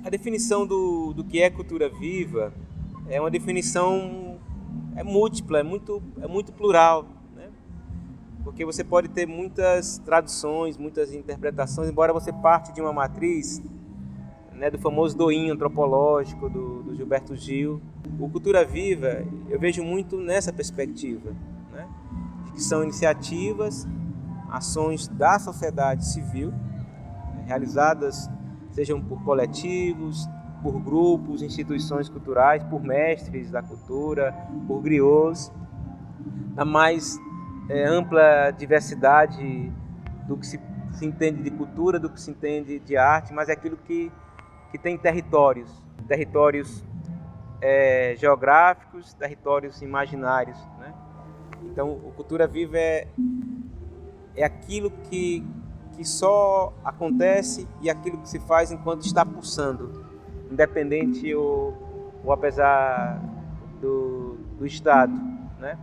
A definição do que é cultura viva é uma definição múltipla, é muito plural, né? Porque você pode ter muitas traduções, muitas interpretações, embora você parte de uma matriz, né, do famoso doinho antropológico do Gilberto Gil. O Cultura Viva eu vejo muito nessa perspectiva, né? Que são iniciativas, ações da sociedade civil, realizadas sejam por coletivos, por grupos, instituições culturais, por mestres da cultura, por griots, na mais ampla diversidade do que se entende de cultura, do que se entende de arte, mas é aquilo que tem territórios geográficos, territórios imaginários, né? Então, o Cultura Viva é aquilo que só acontece e aquilo que se faz enquanto está pulsando, independente ou apesar do estado, né?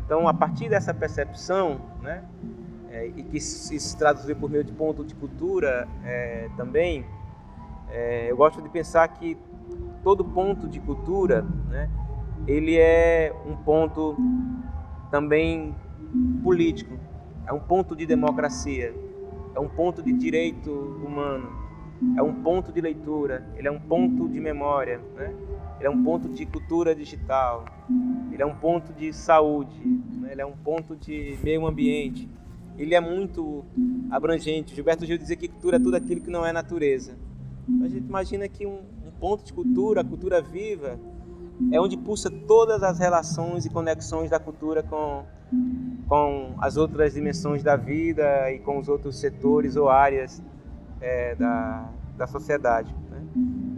Então, a partir dessa percepção, né, e que se traduziu por meio de ponto de cultura também, eu gosto de pensar que todo ponto de cultura, né, ele é um ponto também político, é um ponto de democracia, é um ponto de direito humano, é um ponto de leitura, ele é um ponto de memória, né? Ele é um ponto de cultura digital, ele é um ponto de saúde, né? Ele é um ponto de meio ambiente, ele é muito abrangente. Gilberto Gil dizia que cultura é tudo aquilo que não é natureza. A gente imagina que um ponto de cultura, a cultura viva, é onde pulsa todas as relações e conexões da cultura com as outras dimensões da vida e com os outros setores ou áreas da sociedade, né?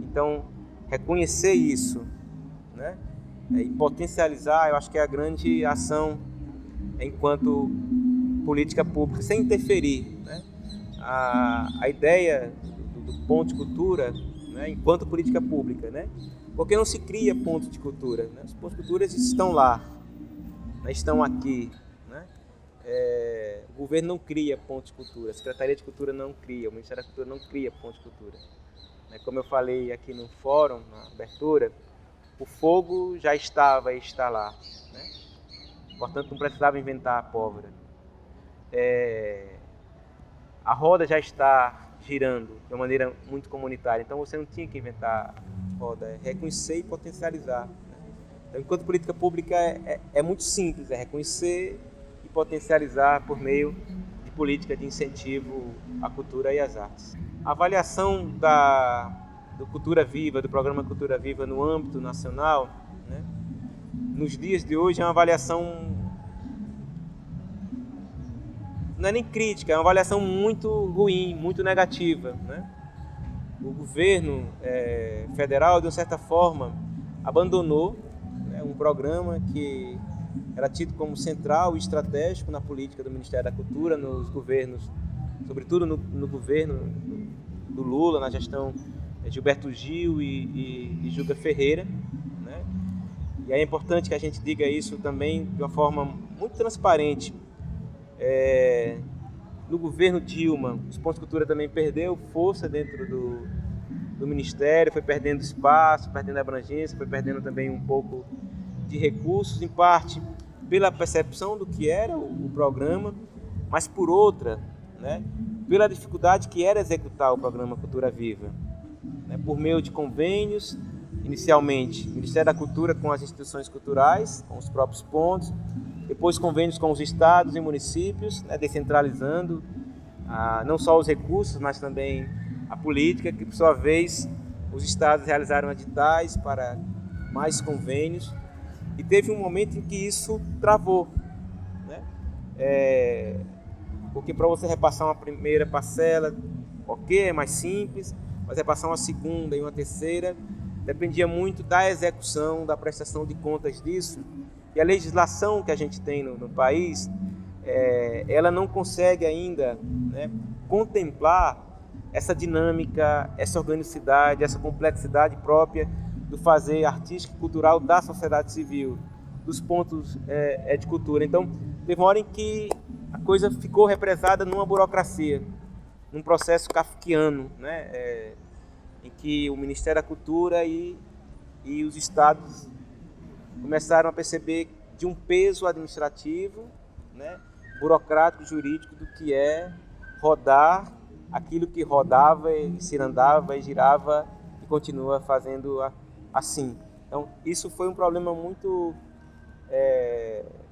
Então, reconhecer isso, né, e potencializar, eu acho que é a grande ação enquanto política pública, sem interferir, né? A ideia do ponto de cultura, né, enquanto política pública, né? Porque não se cria ponto de cultura, né? Os pontos de cultura estão lá, né, estão aqui, né? O governo não cria ponto de cultura, a Secretaria de Cultura não cria, o Ministério da Cultura não cria ponto de cultura. Como eu falei aqui no fórum, na abertura, o fogo já estava e está lá, né? Portanto, não precisava inventar a pólvora. A roda já está girando de uma maneira muito comunitária, então você não tinha que inventar a roda, é reconhecer e potencializar, né? Então, enquanto política pública é muito simples, é reconhecer e potencializar por meio de política de incentivo à cultura e às artes. A avaliação do Cultura Viva, do programa Cultura Viva no âmbito nacional, né, nos dias de hoje é uma avaliação, não é nem crítica, é uma avaliação muito ruim, muito negativa, né? O governo federal, de uma certa forma, abandonou, né, um programa que era tido como central e estratégico na política do Ministério da Cultura, nos governos, sobretudo no governo do Lula, na gestão Gilberto Gil e Juca Ferreira, né? E é importante que a gente diga isso também de uma forma muito transparente. No governo Dilma, os pontos de cultura também perdeu força dentro do Ministério, foi perdendo espaço, perdendo abrangência, foi perdendo também um pouco de recursos, em parte pela percepção do que era o programa, mas por outra, né, pela dificuldade que era executar o programa Cultura Viva, né, por meio de convênios, inicialmente Ministério da Cultura com as instituições culturais, com os próprios pontos, depois convênios com os estados e municípios, né, descentralizando não só os recursos, mas também a política, que por sua vez os estados realizaram editais para mais convênios, e teve um momento em que isso travou, né? Porque para você repassar uma primeira parcela, ok, é mais simples, mas repassar uma segunda e uma terceira dependia muito da execução, da prestação de contas disso. E a legislação que a gente tem no país, ela não consegue ainda, né, contemplar essa dinâmica, essa organicidade, essa complexidade própria do fazer artístico e cultural da sociedade civil, dos pontos de cultura. Então, teve uma hora em que a coisa ficou represada numa burocracia, num processo kafkiano, né? em que o Ministério da Cultura e os estados começaram a perceber de um peso administrativo, né, burocrático, jurídico, do que é rodar aquilo que rodava e cirandava e girava e continua fazendo assim. Então, isso foi um problema muito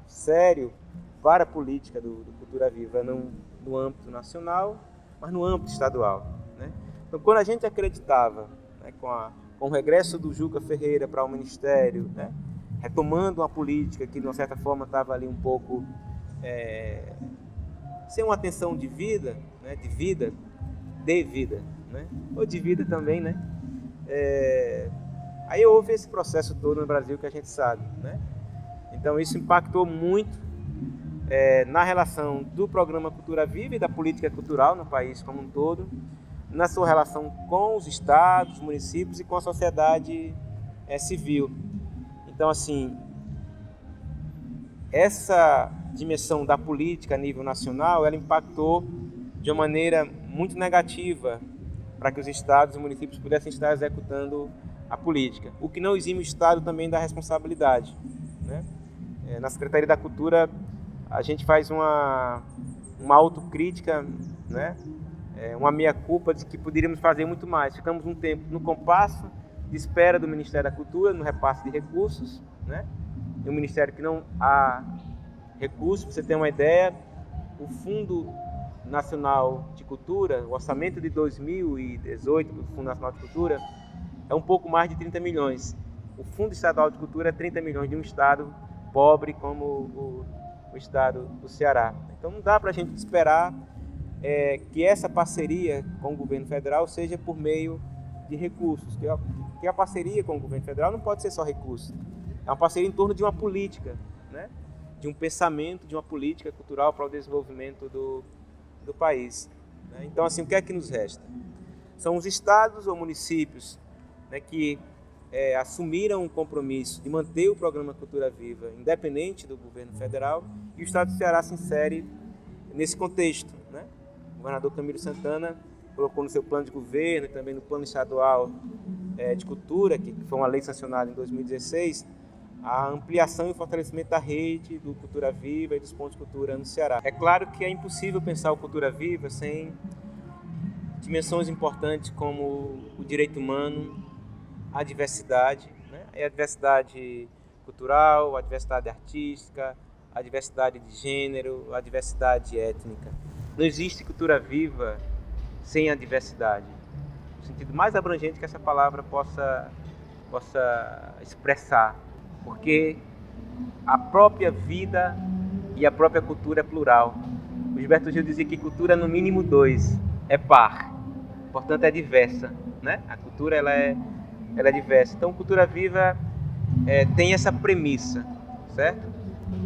sério para a política do Cultura Viva, não no âmbito nacional, mas no âmbito estadual, né? Então, quando a gente acreditava, né, com o regresso do Juca Ferreira para o Ministério, né, retomando uma política que, de uma certa forma, estava ali um pouco sem uma atenção de vida, né, de vida, né, ou de vida também, né? Aí houve esse processo todo no Brasil que a gente sabe, né? Então, isso impactou muito na relação do programa Cultura Viva e da política cultural no país como um todo, na sua relação com os estados, municípios e com a sociedade civil. Então, assim, essa dimensão da política a nível nacional, ela impactou de uma maneira muito negativa para que os estados e municípios pudessem estar executando a política, o que não exime o Estado também da responsabilidade, né? Na Secretaria da Cultura, a gente faz uma autocrítica, né? Uma meia-culpa de que poderíamos fazer muito mais. Ficamos um tempo no compasso de espera do Ministério da Cultura, no repasse de recursos, né? É um ministério que não há recursos. Para você ter uma ideia, o Fundo Nacional de Cultura, o orçamento de 2018 do Fundo Nacional de Cultura é um pouco mais de 30 milhões. O Fundo Estadual de Cultura é 30 milhões de um estado pobre como o estado do Ceará. Então não dá para a gente esperar que essa parceria com o governo federal seja por meio de recursos. Que a parceria com o governo federal não pode ser só recursos. É uma parceria em torno de uma política, né? De um pensamento, de uma política cultural para o desenvolvimento do país, né? Então, assim, o que é que nos resta? São os estados ou municípios, né, que assumiram um compromisso de manter o programa Cultura Viva independente do governo federal, e o estado do Ceará se insere nesse contexto, né? O governador Camilo Santana colocou no seu plano de governo e também no plano estadual de cultura, que foi uma lei sancionada em 2016, a ampliação e o fortalecimento da rede do Cultura Viva e dos pontos de cultura no Ceará. É claro que é impossível pensar o Cultura Viva sem dimensões importantes como o direito humano, a diversidade, né? A diversidade cultural, a diversidade artística, a diversidade de gênero, a diversidade étnica. Não existe cultura viva sem a diversidade, no sentido mais abrangente que essa palavra possa expressar, porque a própria vida e a própria cultura é plural. O Gilberto Gil dizia que cultura é no mínimo dois, é par, portanto é diversa, né? A cultura ela é diversa. Então, Cultura Viva tem essa premissa, certo?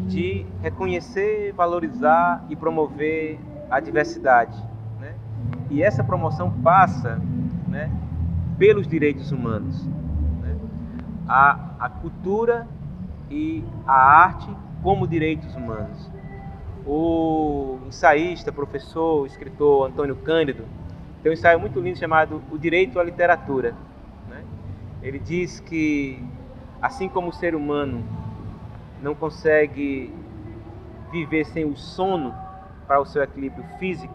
De reconhecer, valorizar e promover a diversidade, né? E essa promoção passa, né, pelos direitos humanos, né? A cultura e a arte como direitos humanos. O ensaísta, professor, escritor Antônio Cândido tem um ensaio muito lindo chamado O Direito à Literatura. Ele diz que, assim como o ser humano não consegue viver sem o sono para o seu equilíbrio físico,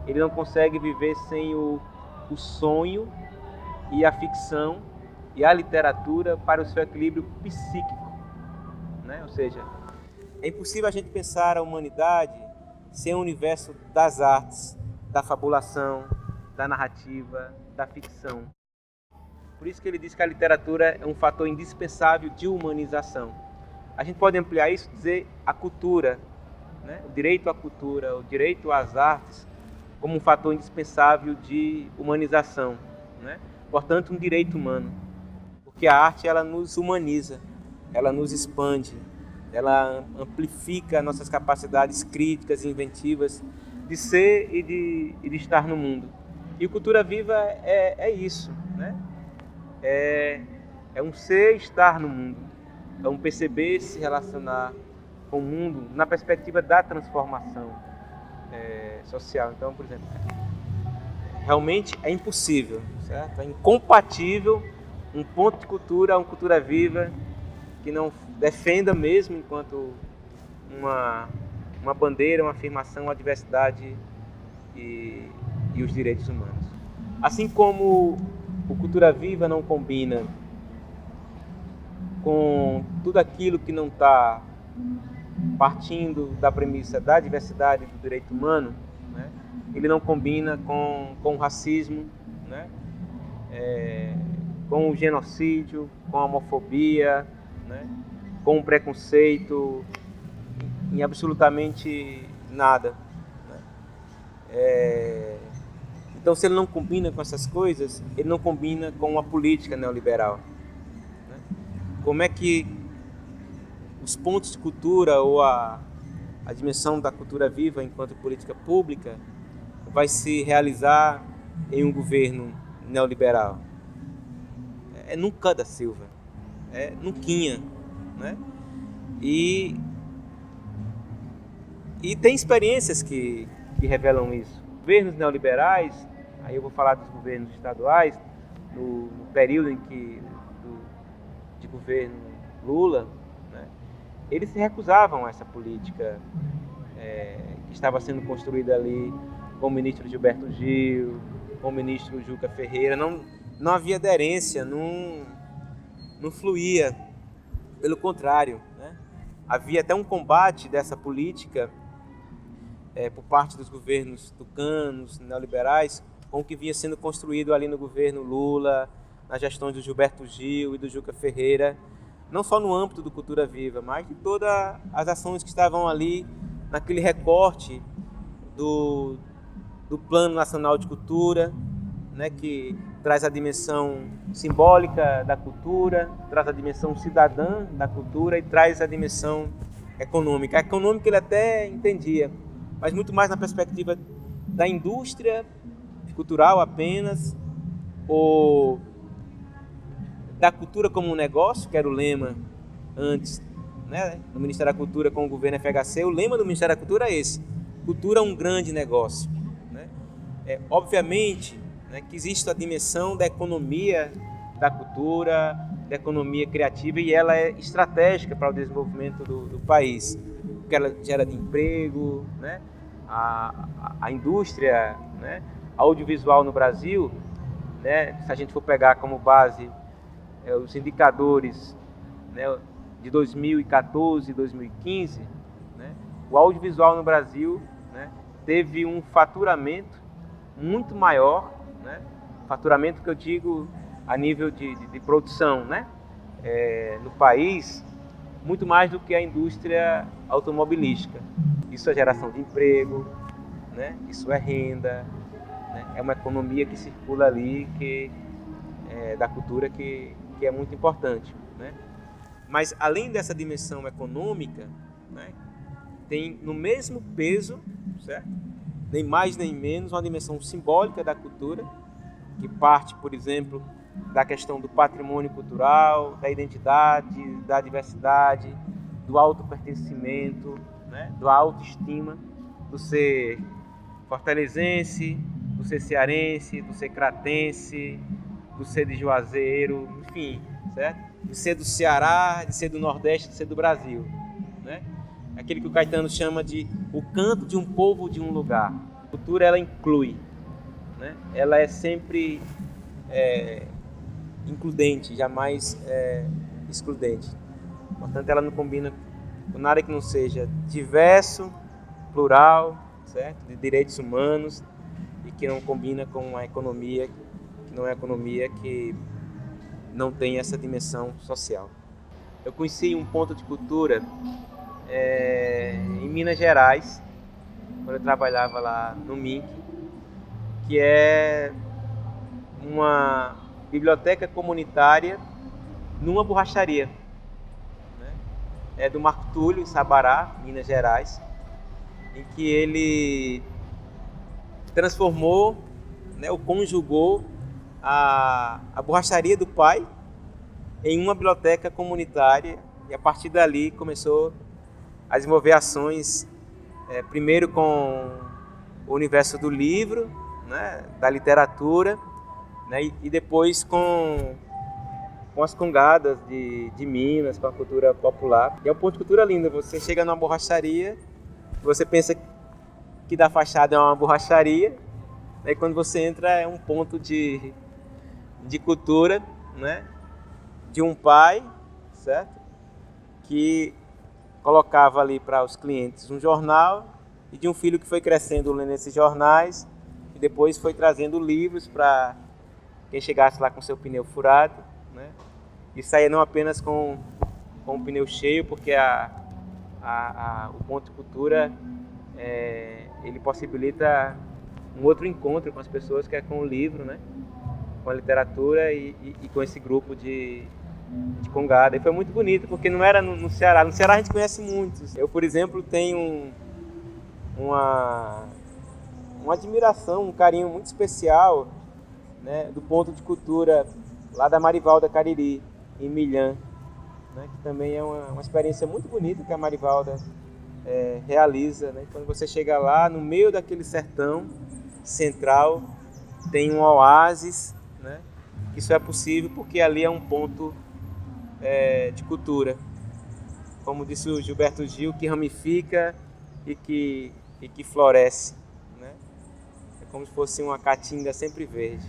ele não consegue viver sem o sonho e a ficção e a literatura para o seu equilíbrio psíquico, né? Ou seja, é impossível a gente pensar a humanidade sem o universo das artes, da fabulação, da narrativa, da ficção. Por isso que ele diz que a literatura é um fator indispensável de humanização. A gente pode ampliar isso e dizer a cultura, né? O direito à cultura, o direito às artes, como um fator indispensável de humanização, né? Portanto, um direito humano. Porque a arte ela nos humaniza, ela nos expande, ela amplifica nossas capacidades críticas e inventivas de ser e de estar no mundo. E Cultura Viva é isso, né? É um ser estar no mundo, é um perceber se relacionar com o mundo na perspectiva da transformação social. Então, por exemplo, realmente é impossível, certo? É incompatível um ponto de cultura, uma cultura viva que não defenda mesmo enquanto uma bandeira, uma afirmação, a diversidade e os direitos humanos. Assim como o Cultura Viva não combina com tudo aquilo que não está partindo da premissa da diversidade e do direito humano, né? Ele não combina com o racismo, né? Com o genocídio, com a homofobia, né? Com o preconceito, em absolutamente nada. Então, se ele não combina com essas coisas, ele não combina com a política neoliberal. Como é que os pontos de cultura ou a dimensão da cultura viva enquanto política pública vai se realizar em um governo neoliberal? É nunca da Silva, é nuquinha, né? E tem experiências que revelam isso. Governos neoliberais, aí eu vou falar dos governos estaduais, no período em que de governo Lula, né, eles se recusavam a essa política que estava sendo construída ali com o ministro Gilberto Gil, com o ministro Juca Ferreira. Não havia aderência, não fluía. Pelo contrário, né, havia até um combate dessa política por parte dos governos tucanos, neoliberais, com o que vinha sendo construído ali no governo Lula, nas gestões do Gilberto Gil e do Juca Ferreira, não só no âmbito do Cultura Viva, mas de todas as ações que estavam ali naquele recorte do Plano Nacional de Cultura, né, que traz a dimensão simbólica da cultura, traz a dimensão cidadã da cultura e traz a dimensão econômica. A econômica ele até entendia, mas muito mais na perspectiva da indústria cultural apenas, ou da cultura como um negócio, que era o lema antes, né, do Ministério da Cultura com o governo FHC. O lema do Ministério da Cultura é esse: cultura é um grande negócio, né? Obviamente, né, que existe a dimensão da economia da cultura, da economia criativa, e ela é estratégica para o desenvolvimento do país, porque ela gera de emprego, né? A indústria, né, audiovisual no Brasil, né, se a gente for pegar como base os indicadores, né, de 2014 e 2015, né, o audiovisual no Brasil, né, teve um faturamento muito maior, né, faturamento que eu digo a nível de produção, né, no país, muito mais do que a indústria automobilística. Isso é geração de emprego, né, isso é renda, né, é uma economia que circula ali, que da cultura que é muito importante, né? Mas além dessa dimensão econômica, né, tem no mesmo peso, certo? Nem mais nem menos, uma dimensão simbólica da cultura, que parte, por exemplo, da questão do patrimônio cultural, da identidade, da diversidade, do autopertencimento, né, da autoestima, do ser fortalezense, do ser cearense, do ser cratense, do ser de Juazeiro, enfim, certo? De ser do Ceará, de ser do Nordeste, de ser do Brasil, né? Aquele que o Caetano chama de o canto de um povo de um lugar. A cultura, ela inclui, né? Ela é sempre includente, jamais excludente. Portanto, ela não combina com nada que não seja diverso, plural, certo? De direitos humanos, e que não combina com uma economia que não é economia, que não tem essa dimensão social. Eu conheci um ponto de cultura em Minas Gerais, quando eu trabalhava lá no MINC, que é uma biblioteca comunitária numa borracharia, né? É do Marco Túlio, em Sabará, Minas Gerais, em que ele transformou, né, ou conjugou a borracharia do pai em uma biblioteca comunitária, e a partir dali começou a desenvolver ações, primeiro com o universo do livro, né, da literatura, né, e depois com as congadas de Minas, com a cultura popular. E é um ponto de cultura lindo. Você chega numa borracharia, você pensa que da fachada é uma borracharia, aí quando você entra é um ponto de cultura, né, de um pai, certo? Que colocava ali para os clientes um jornal, e de um filho que foi crescendo lendo esses jornais e depois foi trazendo livros para quem chegasse lá com seu pneu furado, né? E saía não apenas com o pneu cheio, porque o ponto de cultura ele possibilita um outro encontro com as pessoas, que é com o livro, né? Com a literatura e com esse grupo de congada. E foi muito bonito, porque não era no Ceará. No Ceará a gente conhece muitos. Eu, por exemplo, tenho uma admiração, um carinho muito especial, né, do ponto de cultura lá da Marivalda Cariri, em Milhã, né, que também é uma experiência muito bonita que a Marivalda realiza, né? Quando você chega lá, no meio daquele sertão central, tem um oásis, né? Isso é possível porque ali é um ponto de cultura, como disse o Gilberto Gil, que ramifica e que floresce, né? É como se fosse uma caatinga sempre verde.